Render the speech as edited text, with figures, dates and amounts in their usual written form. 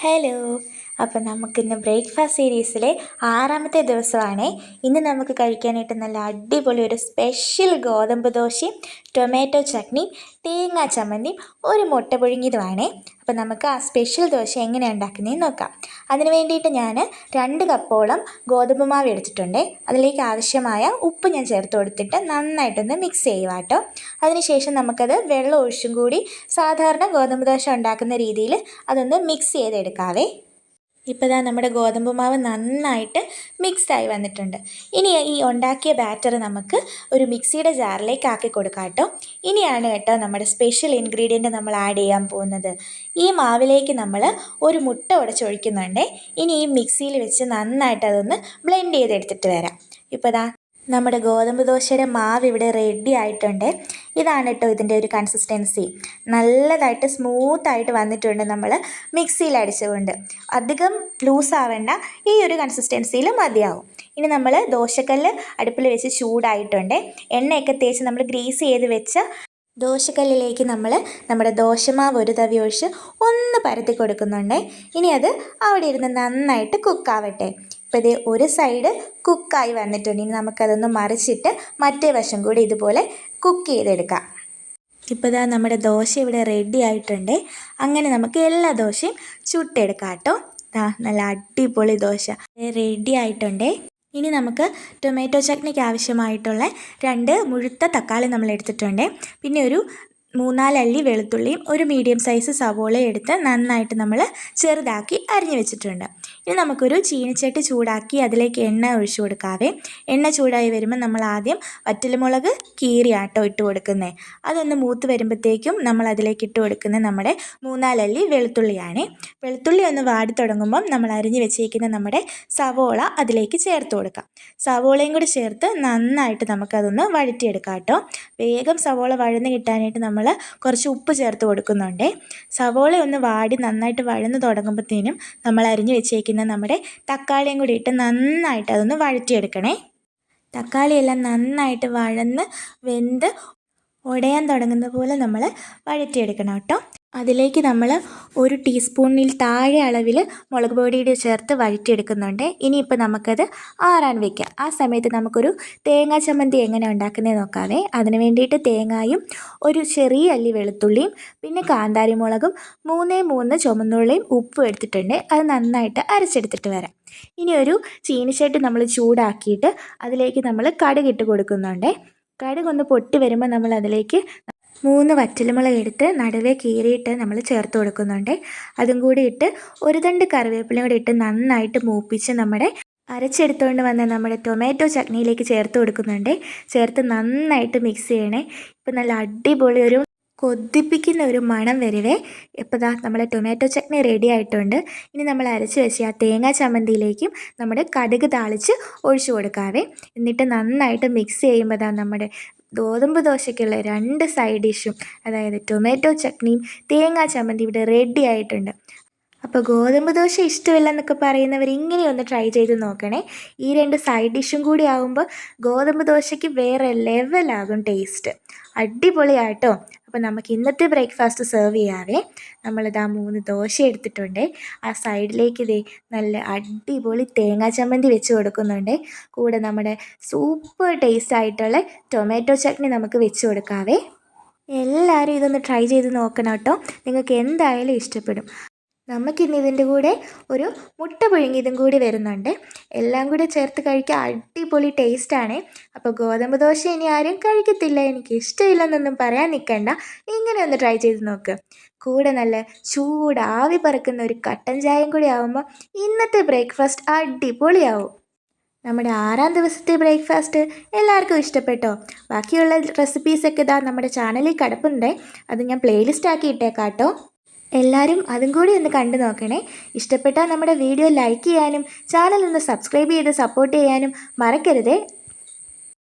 Hello. അപ്പം നമുക്കിന്ന് breakfast സീരീസിലെ 6ാമത്തെ ദിവസമാണ്. ഇന്ന് നമുക്ക് കഴിക്കാനായിട്ട് നല്ല അടിപൊളി ഒരു സ്പെഷ്യൽ ഗോതമ്പ് ദോശയും ടൊമാറ്റോ ചട്നിയും തേങ്ങാ ചമ്മന്തിയും ഒരു മുട്ട പുഴുങ്ങിയതുമാണ്. അപ്പം നമുക്ക് ആ സ്പെഷ്യൽ ദോശ എങ്ങനെയാണ് ഉണ്ടാക്കുന്നതെന്ന് നോക്കാം. അതിന് വേണ്ടിയിട്ട് ഞാൻ 2 കപ്പോളം ഗോതമ്പ് മാവ് എടുത്തിട്ടുണ്ട്. അതിലേക്ക് ആവശ്യമായ ഉപ്പ് ഞാൻ ചേർത്ത് കൊടുത്തിട്ട് നന്നായിട്ടൊന്ന് മിക്സ് ചെയ്യുക കേട്ടോ. അതിനുശേഷം നമുക്കത് വെള്ളം ഒഴിച്ചും കൂടി സാധാരണ ഗോതമ്പ് ദോശ ഉണ്ടാക്കുന്ന രീതിയിൽ അതൊന്ന് മിക്സ് ചെയ്തെടുക്കാവേ. ഇപ്പോൾ നമ്മുടെ ഗോതമ്പ് മാവ് നന്നായിട്ട് മിക്സായി വന്നിട്ടുണ്ട്. ഇനി ഈ ഉണ്ടാക്കിയ ബാറ്റർ നമുക്ക് ഒരു മിക്സിയുടെ ജാറിലേക്ക് ആക്കി കൊടുക്കാം കേട്ടോ. ഇനിയാണ് കേട്ടോ നമ്മുടെ സ്പെഷ്യൽ ഇൻഗ്രീഡിയൻറ്റ് നമ്മൾ ആഡ് ചെയ്യാൻ പോകുന്നത്. ഈ മാവിലേക്ക് നമ്മൾ ഒരു മുട്ട ഉടച്ചൊഴിക്കുന്നുണ്ട്. ഇനി ഈ മിക്സിയിൽ വെച്ച് നന്നായിട്ട് അതൊന്ന് ബ്ലെൻഡ് ചെയ്തെടുത്തിട്ട് വരാം. ഇപ്പോൾ നമ്മുടെ ഗോതമ്പ് ദോശയുടെ മാവ് ഇവിടെ റെഡി ആയിട്ടുണ്ട്. ഇതാണ് കേട്ടോ ഇതിൻ്റെ ഒരു കൺസിസ്റ്റൻസി. നല്ലതായിട്ട് സ്മൂത്തായിട്ട് വന്നിട്ടുണ്ട് നമ്മൾ മിക്സിയിൽ അടിച്ചുകൊണ്ട്. അധികം ലൂസാവേണ്ട, ഈ ഒരു കൺസിസ്റ്റൻസിയിൽ മതിയാവും. ഇനി നമ്മൾ ദോശക്കല്ല് അടുപ്പിൽ വെച്ച് ചൂടായിട്ടുണ്ട്. എണ്ണയൊക്കെ തേച്ച് നമ്മൾ ഗ്രീസ് ചെയ്ത് വെച്ച ദോശക്കല്ലിലേക്ക് നമ്മൾ നമ്മുടെ ദോശമാവ് ഒരു തവി ഒഴിച്ച് ഒന്ന് പരത്തി കൊടുക്കുന്നുണ്ട്. ഇനി അത് അവിടെ ഇരുന്ന് നന്നായിട്ട് കുക്കാവട്ടെ. ഇപ്പോൾ ഇതേ ഒരു സൈഡ് കുക്കായി വന്നിട്ടുണ്ട്. ഇനി നമുക്കതൊന്ന് മറിച്ചിട്ട് മറ്റേ വശം കൂടി ഇതുപോലെ കുക്ക് ചെയ്തെടുക്കാം. ഇപ്പോൾ നമ്മുടെ ദോശ ഇവിടെ റെഡി ആയിട്ടുണ്ട്. അങ്ങനെ നമുക്ക് എല്ലാ ദോശയും ചുട്ടെടുക്കാം കേട്ടോ. നല്ല അടിപൊളി ദോശ റെഡി ആയിട്ടുണ്ട്. ഇനി നമുക്ക് ടൊമാറ്റോ ചട്നിക്ക് ആവശ്യമായിട്ടുള്ള 2 മുഴുത്ത തക്കാളി നമ്മൾ എടുത്തിട്ടുണ്ട്. പിന്നെ ഒരു 3-4 അല്ലി വെളുത്തുള്ളിയും ഒരു മീഡിയം സൈസ് സവോളയും എടുത്ത് നന്നായിട്ട് നമ്മൾ ചെറുതാക്കി അരിഞ്ഞു വെച്ചിട്ടുണ്ട്. ഇനി നമുക്കൊരു ചീനിച്ചട്ടി ചൂടാക്കി അതിലേക്ക് എണ്ണ ഒഴിച്ചു കൊടുക്കാവേ. എണ്ണ ചൂടായി വരുമ്പോൾ നമ്മൾ ആദ്യം വറ്റൽമുളക് കീറിയാട്ടോ ഇട്ട് കൊടുക്കുന്നത്. അതൊന്ന് മൂത്ത് വരുമ്പോഴത്തേക്കും നമ്മൾ അതിലേക്ക് ഇട്ട് കൊടുക്കുന്നത് നമ്മുടെ 3-4 അല്ലി വെളുത്തുള്ളിയാണ്. വെളുത്തുള്ളി ഒന്ന് വാടി തുടങ്ങുമ്പം നമ്മൾ അരിഞ്ഞു വെച്ചേക്കുന്ന നമ്മുടെ സവോള അതിലേക്ക് ചേർത്ത് കൊടുക്കാം. സവോളയും കൂടി ചേർത്ത് നന്നായിട്ട് നമുക്കതൊന്ന് വഴറ്റിയെടുക്കാം കേട്ടോ. വേഗം സവോള വഴന്ന് കിട്ടാനായിട്ട് നമ്മൾ കുറച്ച് ഉപ്പ് ചേർത്ത് കൊടുക്കുന്നുണ്ട്. സവോള ഒന്ന് വാടി നന്നായിട്ട് വഴന്ന് തുടങ്ങുമ്പോഴത്തേനും നമ്മൾ അരിഞ്ഞു വെച്ചേക്കുന്ന നമ്മുടെ തക്കാളിയും കൂടി ഇട്ട് നന്നായിട്ട് അതൊന്ന് വഴറ്റിയെടുക്കണേ. തക്കാളിയെല്ലാം നന്നായിട്ട് വഴന്ന് വെന്ത് ഉടയാൻ തുടങ്ങുന്ന പോലെ നമ്മൾ വഴറ്റിയെടുക്കണം കേട്ടോ. അതിലേക്ക് നമ്മൾ 1 ടീസ്പൂണിൽ താഴെ അളവിൽ മുളക് പൊടി ചേർത്ത് വഴറ്റിയെടുക്കുന്നുണ്ട്. ഇനിയിപ്പോൾ നമുക്കത് ആറാൻ വയ്ക്കാം. ആ സമയത്ത് നമുക്കൊരു തേങ്ങാ ചമ്മന്തി എങ്ങനെ ഉണ്ടാക്കുന്നത് നോക്കാവേ. അതിന് വേണ്ടിയിട്ട് തേങ്ങായും ഒരു ചെറിയ അല്ലി വെളുത്തുള്ളിയും പിന്നെ കാന്താരി മുളകും 3 ചുമന്നുള്ളിയും ഉപ്പും എടുത്തിട്ടുണ്ട്. അത് നന്നായിട്ട് അരച്ചെടുത്തിട്ട് വരാം. ഇനി ഒരു ചീനിച്ചട്ടി നമ്മൾ ചൂടാക്കിയിട്ട് അതിലേക്ക് നമ്മൾ കടുകിട്ട് കൊടുക്കുന്നുണ്ട്. കടുകൊന്ന് പൊട്ടി വരുമ്പോൾ നമ്മൾ അതിലേക്ക് 3 വറ്റൽമുളക് എടുത്ത് നടുവേ കീറിയിട്ട് നമ്മൾ ചേർത്ത് കൊടുക്കുന്നുണ്ട്. അതും കൂടി ഇട്ട് ഒരു തണ്ട് കറിവേപ്പിലയും കൂടി ഇട്ട് നന്നായിട്ട് മൂപ്പിച്ച് നമ്മുടെ അരച്ചെടുത്തുകൊണ്ട് വന്ന നമ്മുടെ ടൊമാറ്റോ ചട്നിയിലേക്ക് ചേർത്ത് കൊടുക്കുന്നുണ്ട്. ചേർത്ത് നന്നായിട്ട് മിക്സ് ചെയ്യണേ. ഇപ്പം നല്ല അടിപൊളി ഒരു കൊതിപ്പിക്കുന്ന ഒരു മണം വരുവേ. ഇപ്പോൾ നമ്മുടെ ടൊമാറ്റോ ചട്നി റെഡി ആയിട്ടുണ്ട്. ഇനി നമ്മൾ അരച്ച് വെച്ച് ആ തേങ്ങാ ചമ്മന്തിയിലേക്കും നമ്മുടെ കടുക് താളിച്ച് ഒഴിച്ചു കൊടുക്കാവേ. എന്നിട്ട് നന്നായിട്ട് മിക്സ് ചെയ്യുമ്പോൾ നമ്മുടെ ഗോതമ്പ് ദോശയ്ക്കുള്ള 2 സൈഡ് ഡിഷും, അതായത് ടൊമാറ്റോ ചട്നിയും തേങ്ങാ ചമ്മന്തി ഇവിടെ റെഡി ആയിട്ടുണ്ട്. അപ്പോൾ ഗോതമ്പ് ദോശ ഇഷ്ടമില്ലെന്നൊക്കെ പറയുന്നവർ ഇങ്ങനെയൊന്ന് ട്രൈ ചെയ്ത് നോക്കണേ. ഈ 2 സൈഡ് ഡിഷും കൂടി ആകുമ്പോൾ ഗോതമ്പ് ദോശയ്ക്ക് വേറെ ലെവലാകും ടേസ്റ്റ്. അടിപൊളിയാട്ടോ. അപ്പോൾ നമുക്ക് ഇന്നത്തെ ബ്രേക്ക്ഫാസ്റ്റ് സെർവ് ചെയ്യാവേ. നമ്മളിതാ 3 ദോശ എടുത്തിട്ടുണ്ട്. ആ സൈഡിലേക്ക് നല്ല അടിപൊളി തേങ്ങാ ചമ്മന്തി വെച്ച് കൊടുക്കുന്നുണ്ട്. കൂടെ നമ്മുടെ സൂപ്പർ ടേസ്റ്റ് ആയിട്ടുള്ള ടൊമാറ്റോ ചട്നി നമുക്ക് വെച്ച് കൊടുക്കാവേ. എല്ലാവരും ഇതൊന്ന് ട്രൈ ചെയ്ത് നോക്കണം കേട്ടോ. നിങ്ങൾക്ക് എന്തായാലും ഇഷ്ടപ്പെടും. നമുക്കിന്ന് ഇതിൻ്റെ കൂടെ ഒരു മുട്ട പുഴുങ്ങിയതും കൂടി വരുന്നുണ്ട്. എല്ലാം കൂടി ചേർത്ത് കഴിക്കാൻ അടിപൊളി ടേസ്റ്റാണ്. അപ്പോൾ ഗോതമ്പ് ദോശ ഇനി ആരും കഴിക്കത്തില്ല, എനിക്ക് ഇഷ്ടമില്ലെന്നൊന്നും പറയാൻ നിൽക്കണ്ട. ഇങ്ങനെ ഒന്ന് ട്രൈ ചെയ്ത് നോക്ക്. കൂടെ നല്ല ചൂട് ആവി പറക്കുന്ന ഒരു കട്ടൻ ചായയും കൂടി ആകുമ്പോൾ ഇന്നത്തെ ബ്രേക്ക്ഫാസ്റ്റ് അടിപൊളിയാവും. നമ്മുടെ 6ാം ദിവസത്തെ ബ്രേക്ക്ഫാസ്റ്റ് എല്ലാവർക്കും ഇഷ്ടപ്പെട്ടോ? ബാക്കിയുള്ള റെസിപ്പീസൊക്കെ നമ്മുടെ ചാനലിൽ കിടപ്പുണ്ട്. അത് ഞാൻ പ്ലേലിസ്റ്റ് ആക്കി ഇട്ടേക്കാം കേട്ടോ. എല്ലാവരും അതും കൂടി ഒന്ന് കണ്ടു നോക്കണേ. ഇഷ്ടപ്പെട്ടാൽ നമ്മുടെ വീഡിയോ ലൈക്ക് ചെയ്യാനും ചാനൽ ഒന്ന് സബ്സ്ക്രൈബ് ചെയ്ത് സപ്പോർട്ട് ചെയ്യാനും മറക്കരുതേ.